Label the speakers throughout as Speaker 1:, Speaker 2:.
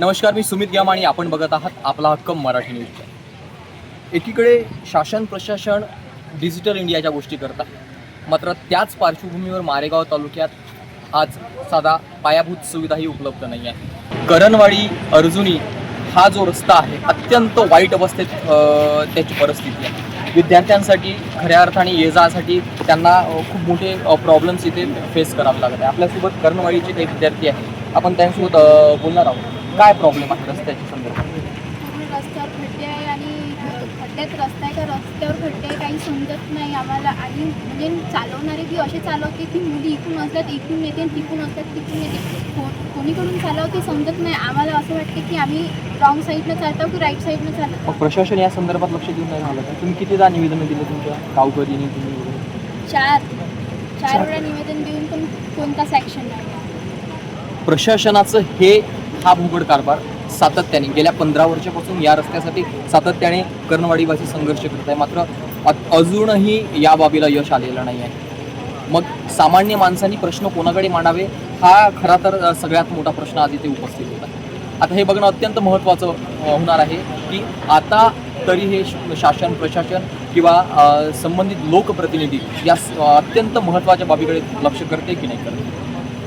Speaker 1: नमस्कार, मी सुमित ग्याम आणि आपण बघत आहात आपला हक्क मराठी न्यूज. एकीकडे शासन प्रशासन डिजिटल इंडियाच्या गोष्टी करतात, मात्र त्याच पार्श्वभूमीवर मारेगाव तालुक्यात आज साधा पायाभूत सुविधाही उपलब्ध नाही आहे. करणवाडी अर्जुनी हा जो रस्ता आहे अत्यंत वाईट अवस्थेत त्याची परिस्थिती आहे. विद्यार्थ्यांसाठी खऱ्या अर्थाने ये जासाठी त्यांना खूप मोठे प्रॉब्लेम्स इथे फेस करावे लागत आहे. आपल्यासोबत करणवाडीचे काही विद्यार्थी आहेत, आपण त्यांच्यासोबत बोलणार आहोत. काय प्रॉब्लेम आहे रस्त्याच्या संदर्भात?
Speaker 2: रस्त्यावर खड्डे आहे आणि खड्ड्यात रस्ता आहे का रस्त्यावर खड्डे आहे काही समजत नाही आम्हाला. आणि म्हणजे चालवणारे की असे चालवते की मुली इकडून असतात इकडून येते आणि तिकडून असतात तिकडून येते. कोणीकडून चालवते समजत नाही आम्हाला. असं वाटते की आम्ही रॉंग साईडनं चालतो की राईट साईडनं चालतो.
Speaker 1: प्रशासन या संदर्भात लक्ष देऊन नाही राहिलं का? तुम्ही कितीदा निवेदन दिले तुमच्या गावकरीने तुम्ही वगैरे?
Speaker 2: चार वेळा निवेदन देऊन पण कोणताच ॲक्शन नाही.
Speaker 1: प्रशासनाचं हा भोगड कारभार सातत्याने गेल्या 15 वर्षापासून या रस्त्यासाठी सातत्याने करणवाडीवासी संघर्ष करत आहे, मात्र अजूनही या बाबीला यश आलेलं नाही आहे. मग सामान्य माणसांनी प्रश्न कोणाकडे मांडावे हा खरा तर सगळ्यात मोठा प्रश्न आज इथे उपस्थित होता. आता हे बघणं अत्यंत महत्त्वाचं होणार आहे की आता तरी हे शासन प्रशासन किंवा संबंधित लोकप्रतिनिधी या अत्यंत महत्त्वाच्या बाबीकडे लक्ष करते की नाही करते.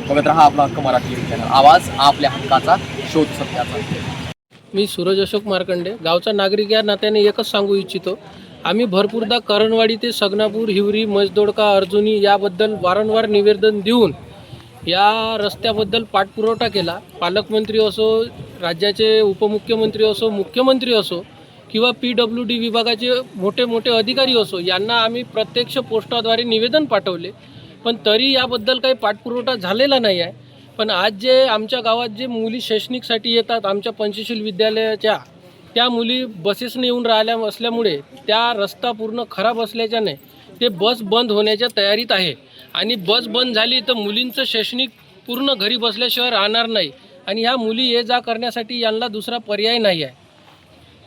Speaker 1: बघत रहा आपला हक्क मराठी चॅनल, आवाज आपल्या हक्काचा, शोध सत्याचा.
Speaker 3: मी सूरज अशोक मार्कंडे, गावचा नागरिक या नात्याने एकच सांगू इच्छितो, आम्ही भरपूरदा करणवाडी ते सगनापूर, हिवरी, मजदोडका, अर्जुनी याबद्दल वारंवार निवेदन देऊन या रस्त्याबद्दल पाठपुरावा केला. पालकमंत्री असो, राज्याचे उपमुख्यमंत्री असो, मुख्यमंत्री असो किंवा PWD विभागाचे मोठे मोठे अधिकारी असो, यांना आम्ही प्रत्यक्ष पोस्टाद्वारे निवेदन पाठवले, पण तरी याबद्दल काही पाठपुरवठा झालेला नाही आहे. पण आज जे आमच्या गावात जे मुली शैक्षणिकसाठी येतात आमच्या पंचशील विद्यालयाच्या, त्या मुली बसेसने येऊन राहिल्या असल्यामुळे त्या रस्ता पूर्ण खराब असल्याच्याने ते बस बंद होण्याच्या तयारीत आहे. आणि बस बंद झाली तर मुलींचं शैक्षणिक पूर्ण घरी बसल्याशिवाय राहणार नाही आणि ह्या मुली ये जा करण्यासाठी यांना दुसरा पर्याय नाही आहे.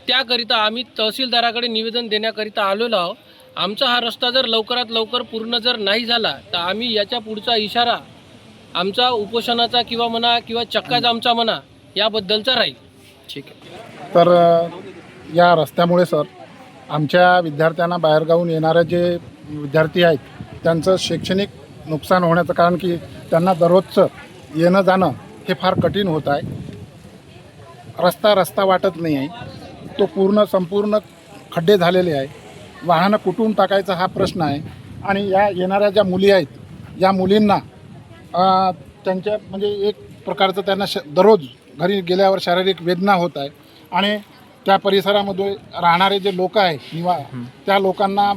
Speaker 3: त्याकरिता आम्ही तहसीलदाराकडे निवेदन देण्याकरिता आलेलो आहोत. आमचा हा रस्ता जर लवकरात लवकर पूर्ण जर नाही झाला तर आम्ही याच्या पुढचा इशारा आमचा उपोषणाचा किंवा म्हणा किंवा चक्का जामचा म्हणा याबद्दलचा राहील.
Speaker 1: ठीक आहे.
Speaker 4: तर या रस्त्यामुळे सर आमच्या विद्यार्थ्यांना बाहेरगावून येणारे जे विद्यार्थी आहेत त्यांचं शैक्षणिक नुकसान होण्याचं कारण की त्यांना दररोजचं येणं जाणं हे फार कठीण होत आहे. रस्ता वाटत नाही आहे, तो संपूर्ण खड्डे झालेले आहे. वाहनं कुठून टाकायचा हा प्रश्न आहे. आणि या येणाऱ्या ज्या मुली आहेत या मुलींना त्यांच्या म्हणजे एक प्रकारचं त्यांना दररोज घरी गेल्यावर शारीरिक वेदना होत आहे. आणि त्या परिसरामध्ये राहणारे जे लोक आहेत त्या लोकांना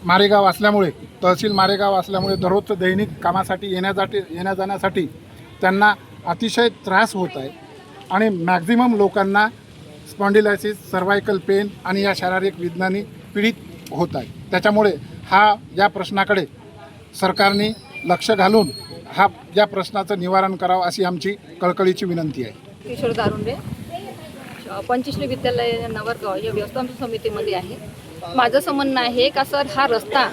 Speaker 4: मारेगाव असल्यामुळे, तहसील मारेगाव असल्यामुळे दररोजचं दैनिक कामासाठी येण्या जाण्यासाठी त्यांना अतिशय त्रास होत आहे. आणि मॅक्झिमम लोकांना स्पॉन्डिलायसिस, सर्वायकल पेन आणि या शारीरिक वेदनांनी पीडित होत आहे. त्याच्यामुळे या प्रश्नाकडे सरकारने लक्ष घालून या प्रश्नाचं निवारण करावं अशी आमची कळकळीची विनंती आहे.
Speaker 5: किशोर दारुंडे, पंचशील विद्यालय नवरगाव या व्यवस्थापन समितीमध्ये आहे. माझं असं म्हणणं आहे का सर, हा रस्ता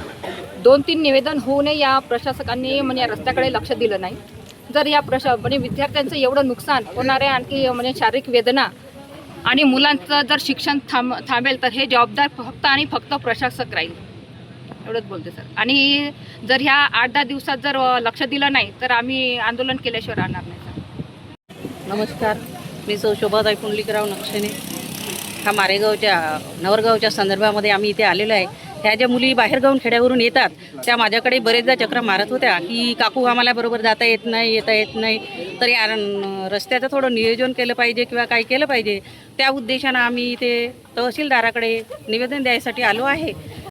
Speaker 5: 2-3 निवेदन होऊनही या प्रशासकांनी म्हणजे या रस्त्याकडे लक्ष दिलं नाही. जर या म्हणजे विद्यार्थ्यांचं एवढं नुकसान होणार आहे, आणखी म्हणजे शारीरिक वेदना आणि मुलांचं जर शिक्षण थांबेल तर हे जबाबदार फक्त प्रशासक राहील. एवढंच बोलते सर. आणि जर ह्या 8-10 दिवसात जर लक्ष दिलं नाही तर आम्ही आंदोलन केल्याशिवाय राहणार नाही सर.
Speaker 6: नमस्कार, मी शोभाताई पुंडलिकराव नक्षेने. हा मारेगावच्या नवरगावच्या संदर्भामध्ये आम्ही इथे आलेलो आहे. ह्या ज्या मुली बाहेरगावून खेड्यावरून येतात त्या माझ्याकडे बरेचदा चक्र मारत होत्या की काकू आम्हाला बरोबर जाता येत नाही, येता येत नाही, तर या रस्त्याचं थोडं नियोजन केलं पाहिजे किंवा काही केलं पाहिजे. त्या उद्देशानं आम्ही इथे तहसीलदाराकडे निवेदन द्यायसाठी आलो आहे.